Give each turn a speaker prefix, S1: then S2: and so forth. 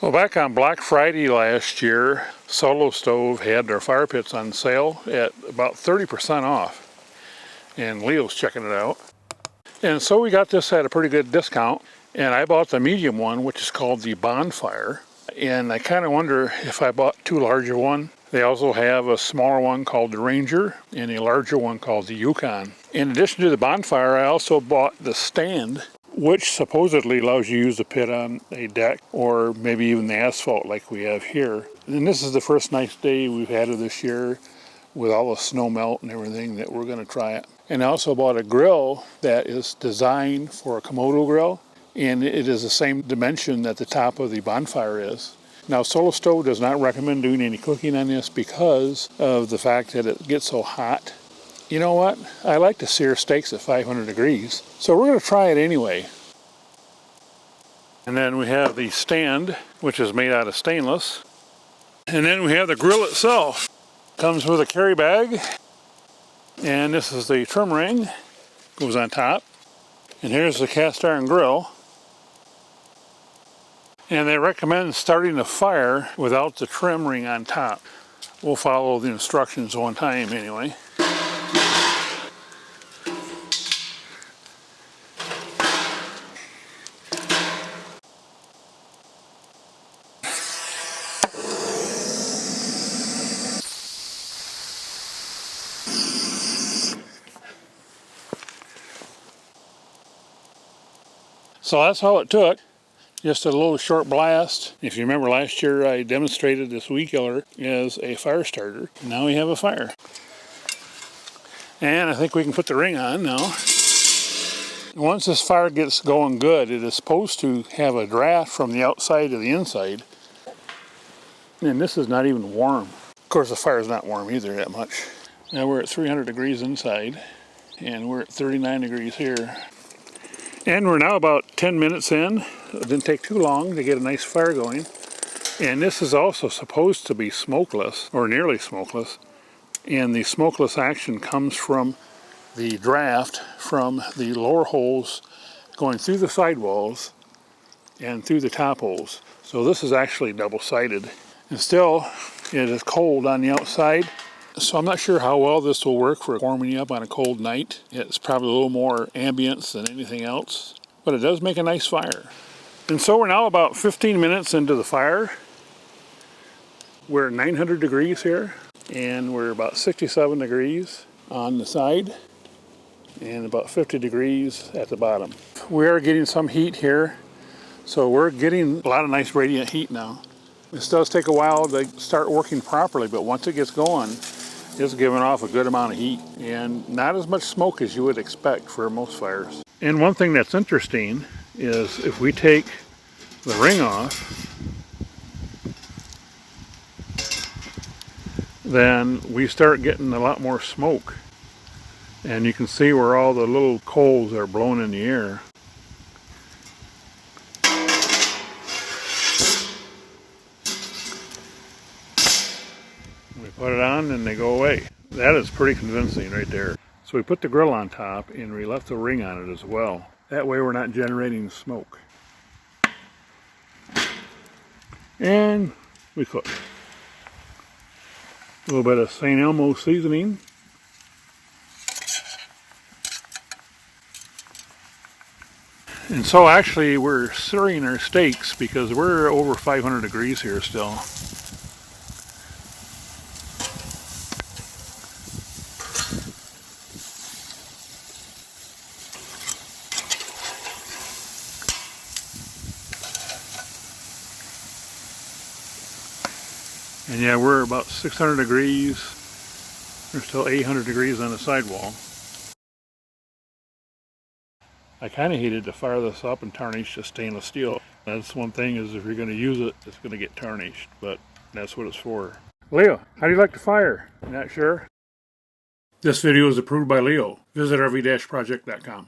S1: Well, back on Black Friday last year, Solo Stove had their fire pits on sale at about 30% off. And Leo's checking it out. And so we got this at a pretty good discount. And I bought the medium one, which is called the Bonfire. And I kind of wonder if I bought too large of one. They also have a smaller one called the Ranger and a larger one called the Yukon. In addition to the Bonfire, I also bought the stand, which supposedly allows you to use the pit on a deck or maybe even the asphalt like we have here. And this is the first nice day we've had of this year with all the snow melt and everything that we're going to try it. And I also bought a grill that is designed for a Komodo grill, and it is the same dimension that the top of the Bonfire is. Now, Solo Stove does not recommend doing any cooking on this because of the fact that it gets so hot. You know what? I like to sear steaks at 500 degrees, so we're going to try it anyway. And then we have the stand, which is made out of stainless. And then we have the grill itself. Comes with a carry bag. And this is the trim ring. Goes on top. And here's the cast iron grill. And they recommend starting the fire without the trim ring on top. We'll follow the instructions one time anyway. So that's all it took. Just a little short blast. If you remember last year I demonstrated this weed killer as a fire starter. Now we have a fire. And I think we can put the ring on now. Once this fire gets going good, it is supposed to have a draft from the outside to the inside. And this is not even warm. Of course the fire is not warm either that much. Now we're at 300 degrees inside and we're at 39 degrees here. And we're now about 10 minutes in. It didn't take too long to get a nice fire going. And this is also supposed to be smokeless, or nearly smokeless. And the smokeless action comes from the draft from the lower holes going through the sidewalls and through the top holes. So this is actually double-sided. And still, it is cold on the outside. So I'm not sure how well this will work for warming you up on a cold night. It's probably a little more ambience than anything else, but it does make a nice fire. And so we're now about 15 minutes into the fire. We're at 900 degrees here, and we're about 67 degrees on the side, and about 50 degrees at the bottom. We are getting some heat here, so we're getting a lot of nice radiant heat now. This does take a while to start working properly, but once it gets going, it's giving off a good amount of heat and not as much smoke as you would expect for most fires. And one thing that's interesting is if we take the ring off, then we start getting a lot more smoke. And you can see where all the little coals are blown in the air. We put it on and they go away. That is pretty convincing right there. So we put the grill on top and we left the ring on it as well. That way we're not generating smoke. And we cook. A little bit of St. Elmo seasoning. And so actually we're searing our steaks because we're over 500 degrees here still. And yeah, we're about 600 degrees. There's still 800 degrees on the sidewall. I kind of hated to fire this up and tarnish the stainless steel. That's one thing, is if you're going to use it, it's going to get tarnished, but that's what it's for. Leo, how do you like the fire? Not sure? This video is approved by Leo. Visit rv-project.com.